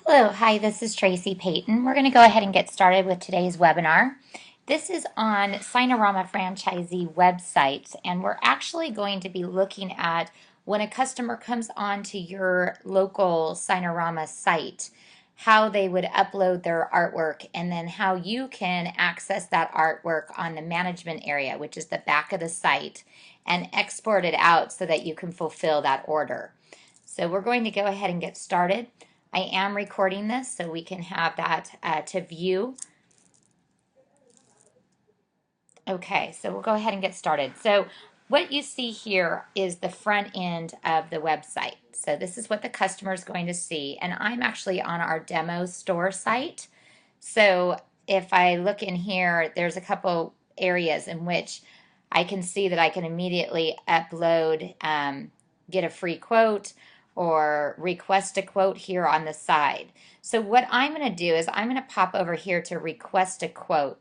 Hello, hi, this is Tracy Payton. We're going to go ahead and get started with today's webinar. This is on Signarama franchisee websites, and we're actually going to be looking at when a customer comes onto your local Signarama site, how they would upload their artwork, and then how you can access that artwork on the management area, which is the back of the site, and export it out so that you can fulfill that order. So we're going to go ahead and get started. I am recording this so we can have that to view. Okay, so we'll go ahead and get started. So what you see here is the front end of the website. So this is what the customer is going to see. And I'm actually on our demo store site. So if I look in here, there's a couple areas in which I can see that I can immediately upload, get a free quote, or request a quote here on the side. So what I'm going to do is I'm going to pop over here to request a quote.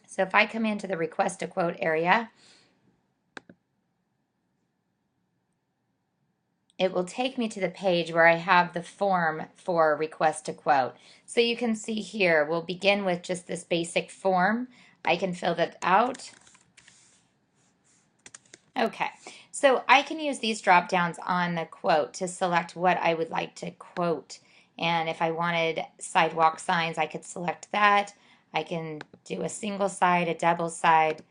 So if I come into the request a quote area, it will take me to the page where I have the form for request a quote. So you can see here, we'll begin with just this basic form. I can fill that out. Okay, so I can use these drop downs on the quote to select what I would like to quote. And if I wanted sidewalk signs, I could select that. I can do a single side, a double side,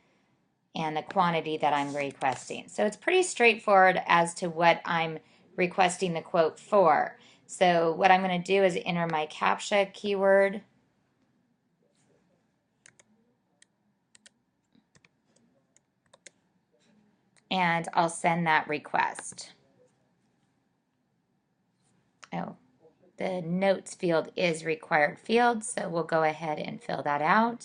and the quantity that I'm requesting. So it's pretty straightforward as to what I'm requesting the quote for. So what I'm going to do is enter my CAPTCHA keyword. And I'll send that request. Oh, the notes field is required field, so we'll go ahead and fill that out.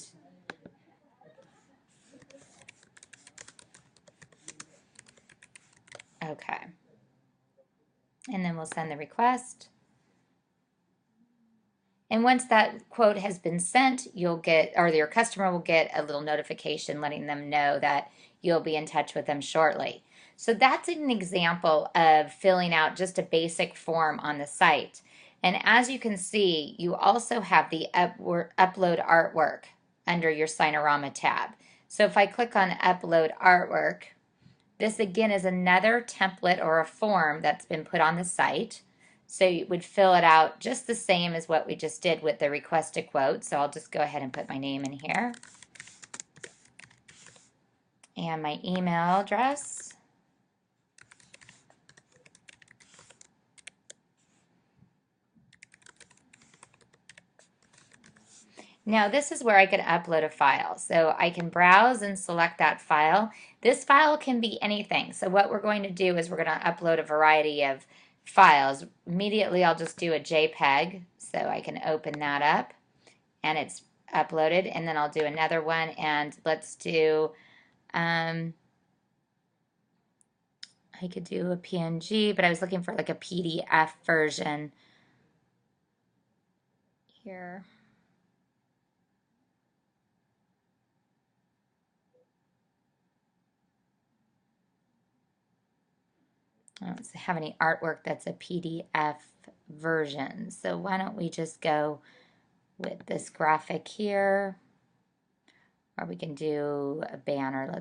Okay. And then we'll send the request. And once that quote has been sent, you'll get, or your customer will get a little notification letting them know that you'll be in touch with them shortly. So that's an example of filling out just a basic form on the site. And as you can see, you also have the upload artwork under your Signarama tab. So if I click on upload artwork, this again is another template or a form that's been put on the site. So you would fill it out just the same as what we just did with the request a quote. So I'll just go ahead and put my name in here and my email address. Now this is where I can upload a file. So I can browse and select that file. This file can be anything. So what we're going to do is we're going to upload a variety of files. Immediately I'll just do a JPEG. So I can open that up and it's uploaded, and then I'll do another one, and let's do I could do a PNG, but I was looking for like a PDF version here. I don't have any artwork that's a PDF version. So why don't we just go with this graphic here, or we can do a banner.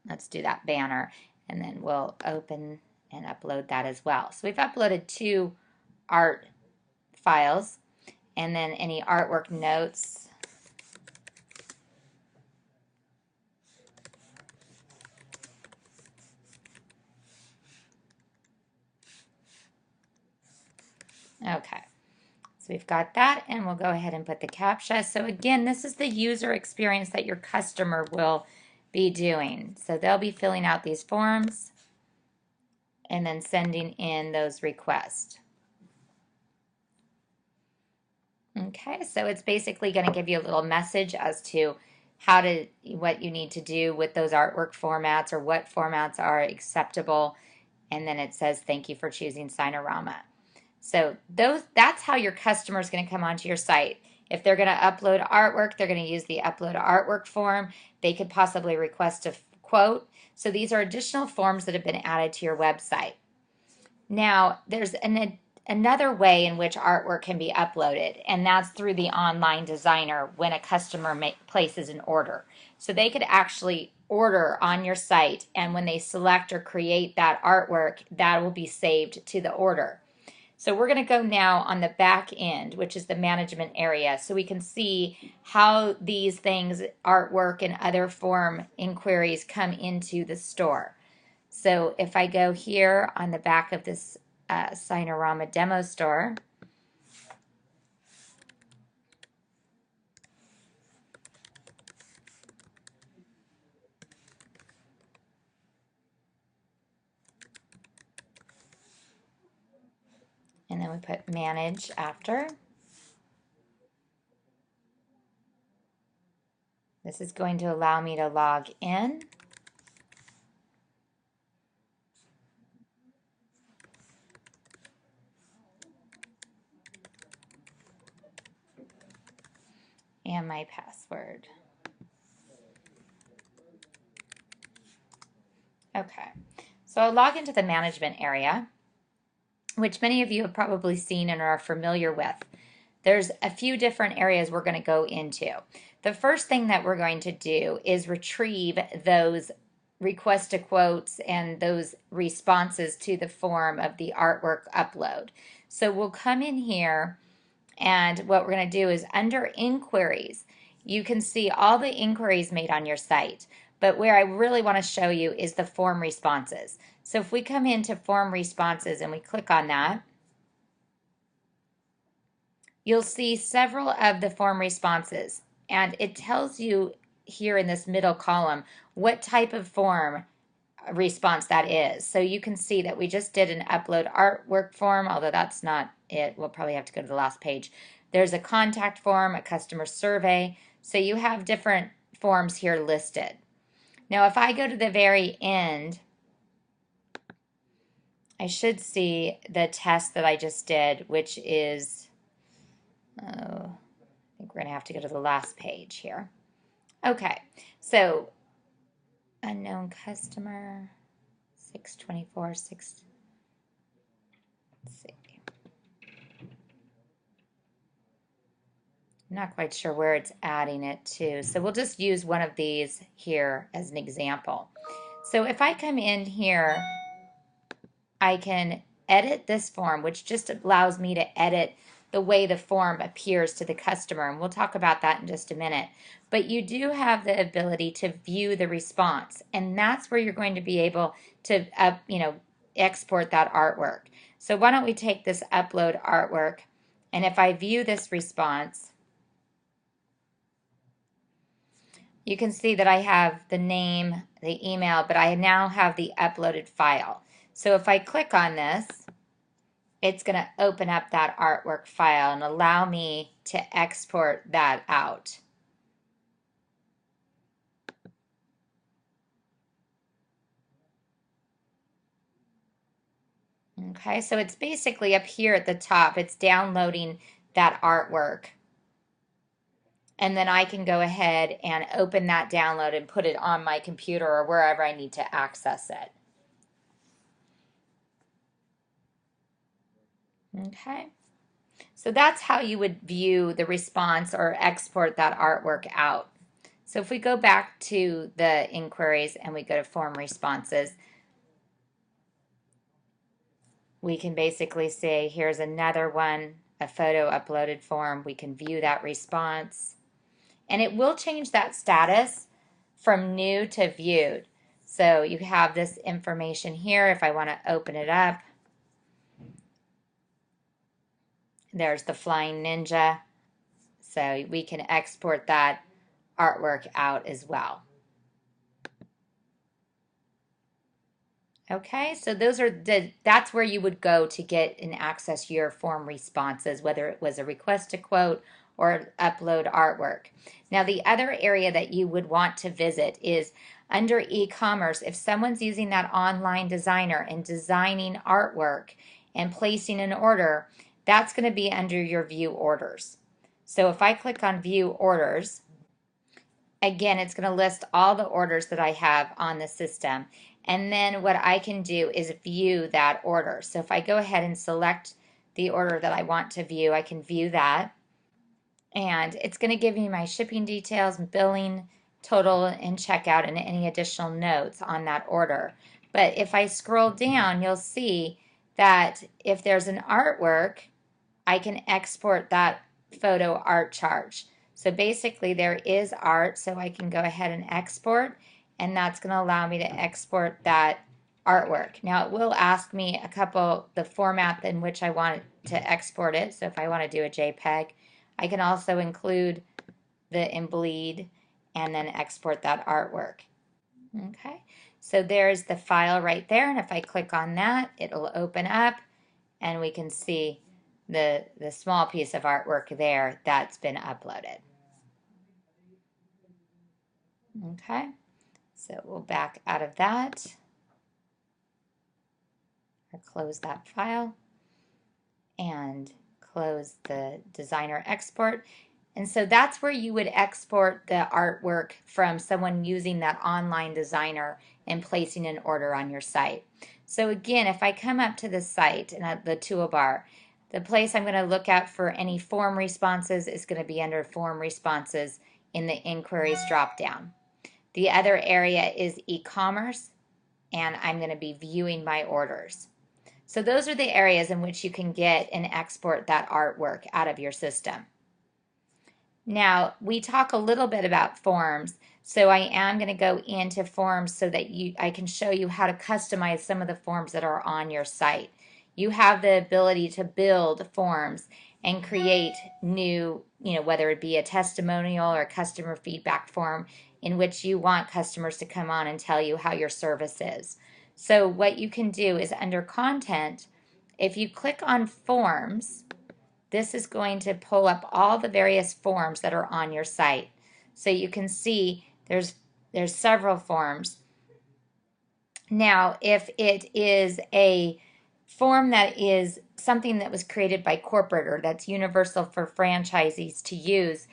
Let's do that banner, and then we'll open and upload that as well. So we've uploaded 2 art files, and then any artwork notes. Okay, so we've got that, and we'll go ahead and put the CAPTCHA. So again, this is the user experience that your customer will be doing. So they'll be filling out these forms and then sending in those requests. Okay, so it's basically going to give you a little message as to what you need to do with those artwork formats, or what formats are acceptable, and then it says thank you for choosing Signarama. So that's how your customer is going to come onto your site. If they're going to upload artwork, they're going to use the upload artwork form. They could possibly request a quote. So these are additional forms that have been added to your website. Now, there's another way in which artwork can be uploaded, and that's through the online designer when a customer places an order. So they could actually order on your site, and when they select or create that artwork, that will be saved to the order. So we're going to go now on the back end, which is the management area, so we can see how these things, artwork and other form inquiries, come into the store. So if I go here on the back of this Signorama demo store, and then we put manage after. This is going to allow me to log in. And my password. Okay, so I'll log into the management area, which many of you have probably seen and are familiar with. There's a few different areas we're going to go into. The first thing that we're going to do is retrieve those request to quotes and those responses to the form of the artwork upload. So we'll come in here, and what we're going to do is under inquiries, you can see all the inquiries made on your site. But where I really want to show you is the form responses. So if we come into form responses and we click on that, you'll see several of the form responses, and it tells you here in this middle column what type of form response that is. So you can see that we just did an upload artwork form, although that's not it. We'll probably have to go to the last page. There's a contact form, a customer survey. So you have different forms here listed. Now if I go to the very end, I should see the test that I just did, which is, I think we're going to have to go to the last page here. Okay, so unknown customer, 624, 6, let's see. I'm not quite sure where it's adding it to, so we'll just use one of these here as an example. So if I come in here, I can edit this form, which just allows me to edit the way the form appears to the customer, and we'll talk about that in just a minute. But you do have the ability to view the response, and that's where you're going to be able to export that artwork. So why don't we take this upload artwork, and if I view this response, you can see that I have the name, the email, but I now have the uploaded file. So if I click on this, it's going to open up that artwork file and allow me to export that out. Okay, so it's basically up here at the top. It's downloading that artwork. And then I can go ahead and open that download and put it on my computer or wherever I need to access it. Okay, so that's how you would view the response or export that artwork out. So if we go back to the inquiries and we go to form responses, we can basically say, here's another one, a photo uploaded form. We can view that response. And it will change that status from new to viewed. So you have this information here. If I want to open it up, there's the flying ninja. So we can export that artwork out as well. Okay, so that's where you would go to get and access your form responses, whether it was a request to quote or upload artwork. Now the other area that you would want to visit is under e-commerce. If someone's using that online designer and designing artwork and placing an order, that's going to be under your view orders. So if I click on view orders, again, it's going to list all the orders that I have on the system. And then what I can do is view that order. So if I go ahead and select the order that I want to view, I can view that. And it's going to give me my shipping details, billing, total, and checkout, and any additional notes on that order. But if I scroll down, you'll see that if there's an artwork, I can export that photo art charge. So basically there is art, so I can go ahead and export, and that's going to allow me to export that artwork. Now it will ask me the format in which I want to export it. So if I want to do a JPEG, I can also include the embleed and then export that artwork. Okay, so there's the file right there, and if I click on that, it'll open up and we can see the small piece of artwork there that's been uploaded. Okay, so we'll back out of that or close that file and close the designer export. And so that's where you would export the artwork from someone using that online designer and placing an order on your site. So again, if I come up to the site and at the toolbar, the place I'm going to look at for any form responses is going to be under form responses in the inquiries dropdown. The other area is e-commerce, and I'm going to be viewing my orders. So those are the areas in which you can get and export that artwork out of your system. Now, we talk a little bit about forms, so I am going to go into forms so that I can show you how to customize some of the forms that are on your site. You have the ability to build forms and create new, whether it be a testimonial or a customer feedback form in which you want customers to come on and tell you how your service is. So what you can do is under content, if you click on forms, this is going to pull up all the various forms that are on your site. So you can see there's several forms. Now, if it is a form that is something that was created by corporate or that's universal for franchisees to use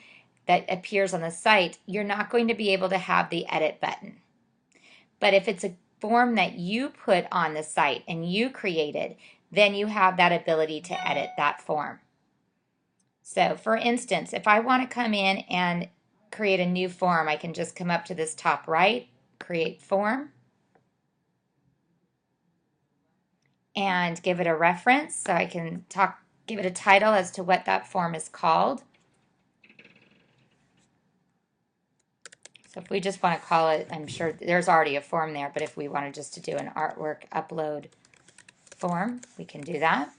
that appears on the site, you're not going to be able to have the edit button. But if it's a form that you put on the site and you created, then you have that ability to edit that form. So for instance, if I want to come in and create a new form, I can just come up to this top right, create form, and give it a reference. So I can give it a title as to what that form is called. So if we just want to call it, I'm sure there's already a form there, but if we wanted just to do an artwork upload form, we can do that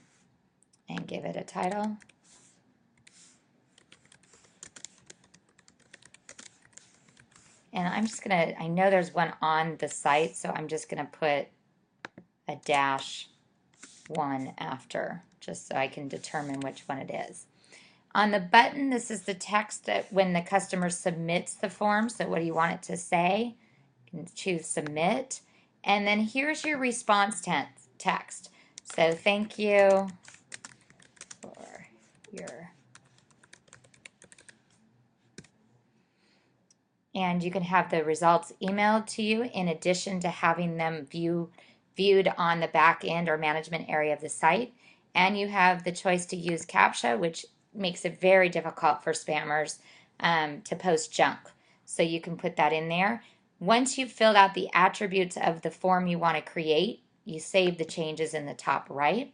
and give it a title. And I'm just going to, I know there's one on the site, so I'm just going to put a -1 after, just so I can determine which one it is. On the button, this is the text that when the customer submits the form. So what do you want it to say? You can choose submit. And then here's your response text. So thank you for your... And you can have the results emailed to you in addition to having them viewed on the back end or management area of the site. And you have the choice to use CAPTCHA, which makes it very difficult for spammers to post junk. So you can put that in there. Once you've filled out the attributes of the form you want to create, you save the changes in the top right.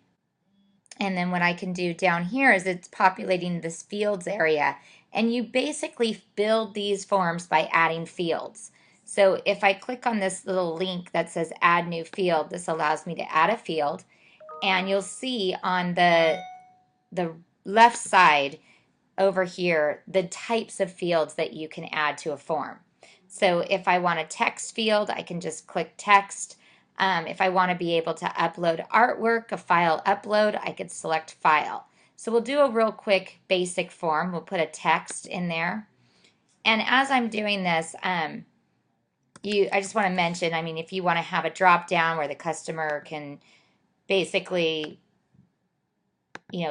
And then what I can do down here is it's populating this fields area. And you basically build these forms by adding fields. So if I click on this little link that says add new field, this allows me to add a field. And you'll see on the left side over here the types of fields that you can add to a form. So if I want a text field, I can just click text. If I want to be able to upload artwork, a file upload, I could select file. So we'll do a real quick basic form. We'll put a text in there. And as I'm doing this, I just want to mention, I mean, if you want to have a drop down where the customer can basically,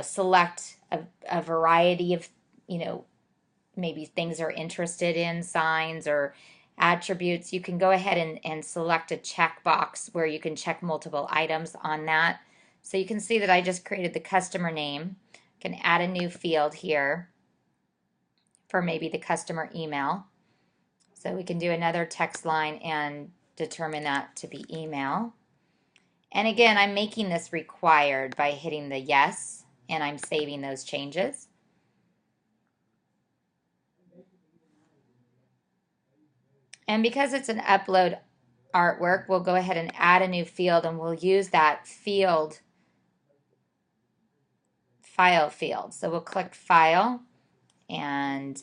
select a variety of, maybe things they're interested in, signs or attributes, you can go ahead and select a checkbox where you can check multiple items on that. So you can see that I just created the customer name. Can add a new field here for maybe the customer email. So we can do another text line and determine that to be email. And again, I'm making this required by hitting the yes, and I'm saving those changes. And because it's an upload artwork, we'll go ahead and add a new field, and we'll use that field file field. So we'll click file, and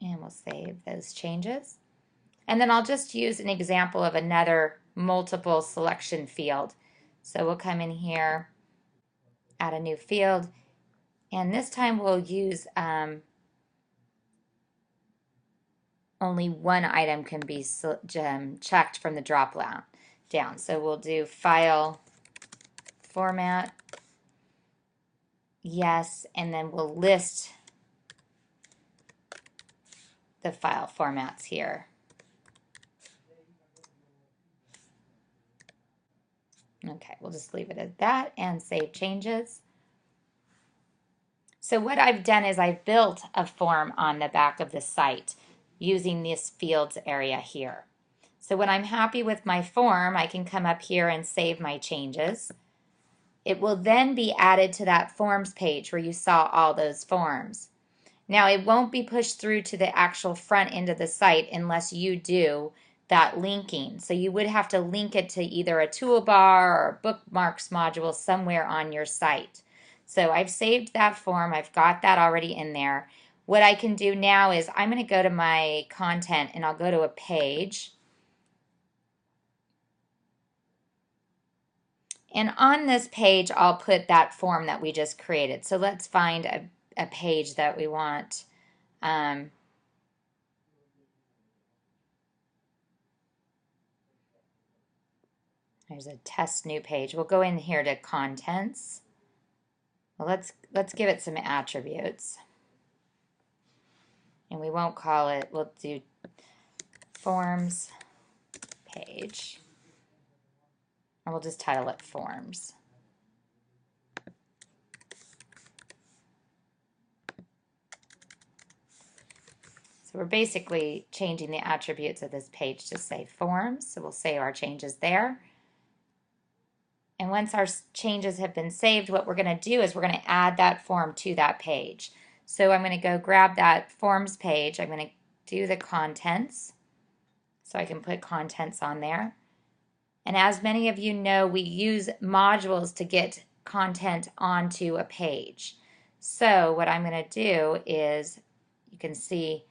we'll save those changes. And then I'll just use an example of another multiple selection field. So we'll come in here, add a new field, and this time we'll use only one item can be checked from the drop down. So we'll do file format, yes, and then we'll list the file formats here. Okay, we'll just leave it at that and save changes. So what I've done is I've built a form on the back of the site using this fields area here. So when I'm happy with my form, I can come up here and save my changes. It will then be added to that forms page where you saw all those forms. Now it won't be pushed through to the actual front end of the site unless you do that linking. So you would have to link it to either a toolbar or a bookmarks module somewhere on your site. So I've saved that form. I've got that already in there. What I can do now is I'm going to go to my content and I'll go to a page. And on this page, I'll put that form that we just created. So let's find a page that we want. There's a test new page. We'll go in here to contents. Well, let's give it some attributes. And we won't call it, we'll do forms page. And we'll just title it forms. So we're basically changing the attributes of this page to say forms. So we'll save our changes there. And once our changes have been saved, what we're going to do is we're going to add that form to that page. So I'm going to go grab that forms page. I'm going to do the contents. So I can put contents on there. And as many of you know, we use modules to get content onto a page. So what I'm going to do is, you can see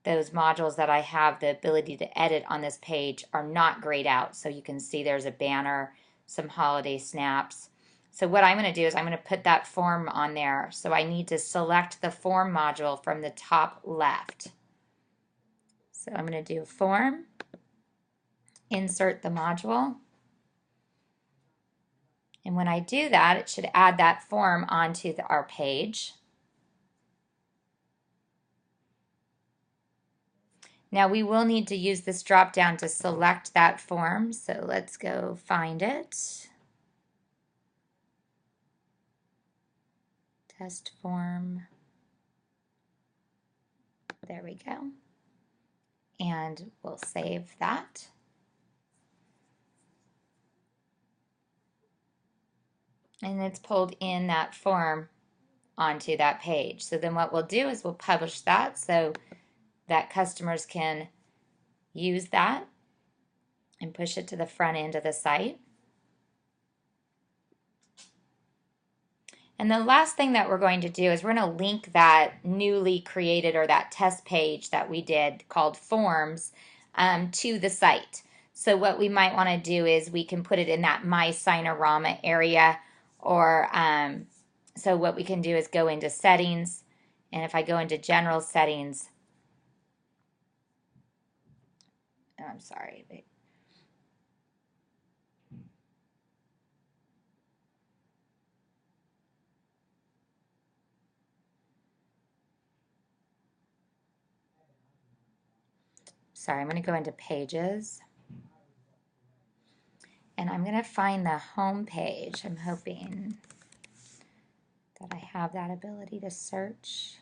those modules that I have the ability to edit on this page are not grayed out. So you can see there's a banner, some holiday snaps. So what I'm going to do is I'm going to put that form on there. So I need to select the form module from the top left. So I'm going to do form, insert the module. And when I do that, it should add that form onto our page. Now we will need to use this drop down to select that form. So let's go find it. Test form. There we go. And we'll save that. And it's pulled in that form onto that page. So then what we'll do is we'll publish that so that customers can use that and push it to the front end of the site. And the last thing that we're going to do is we're going to link that newly created or that test page that we did called forms to the site. So what we might want to do is we can put it in that My Signorama area, or so what we can do is go into settings, and if I go into general settings, I'm sorry. Sorry, I'm going to go into pages. And I'm going to find the home page. I'm hoping that I have that ability to search.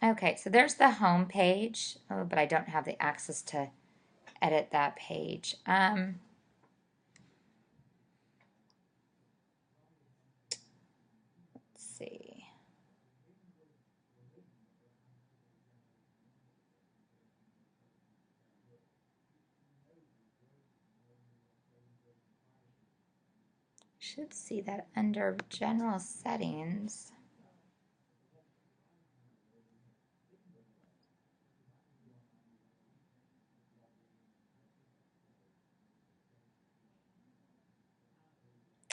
Okay, so there's the home page. Oh, but I don't have the access to edit that page. Let's see. Should see that under general settings.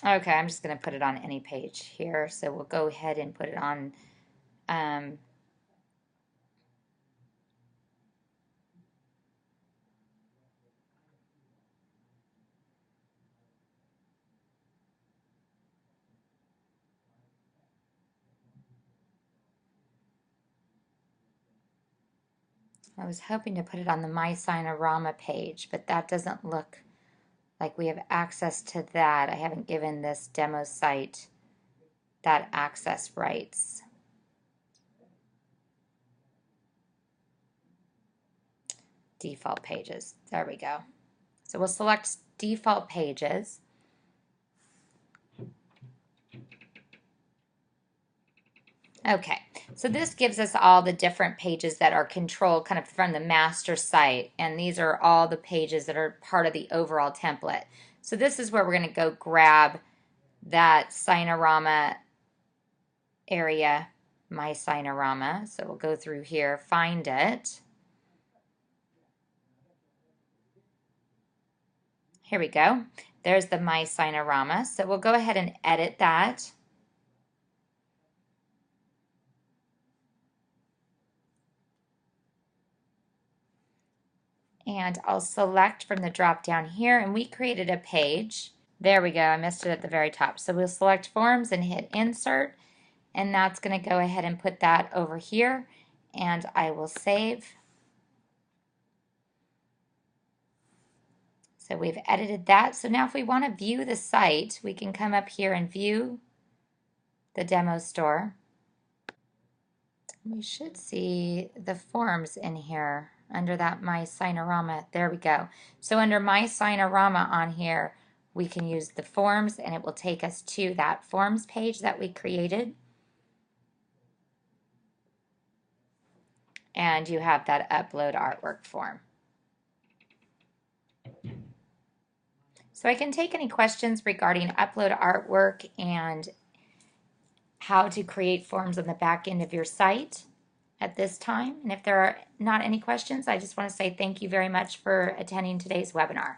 Okay, I'm just going to put it on any page here. So we'll go ahead and put it on I was hoping to put it on the My Signorama page, but that doesn't look like we have access to that. I haven't given this demo site that access rights. Default pages. There we go. So we'll select default pages. Okay, so this gives us all the different pages that are controlled kind of from the master site, and these are all the pages that are part of the overall template. So this is where we're going to go grab that Signorama area, My Signorama. So we'll go through here, find it. Here we go. There's the My Signorama. So we'll go ahead and edit that. And I'll select from the drop down here, and we created a page. There we go. I missed it at the very top. So we'll select forms and hit insert, and that's going to go ahead and put that over here, and I will save. So we've edited that. So now if we want to view the site, we can come up here and view the demo store. We should see the forms in here under that My Signorama. There we go. So under My Signorama on here, we can use the forms, and it will take us to that forms page that we created. And you have that upload artwork form. So I can take any questions regarding upload artwork and how to create forms on the back end of your site at this time. And if there are not any questions, I just want to say thank you very much for attending today's webinar.